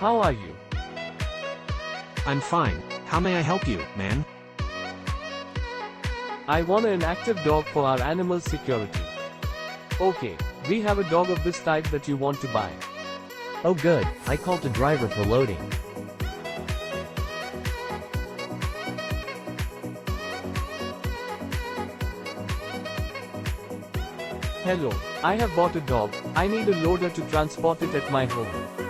How are you? I'm fine. How may I help you, man? I want an active dog for our animal security. Okay, we have a dog of this type that you want to buy. Oh good, I called the driver for loading. Hello, I have bought a dog. I need a loader to transport it at my home.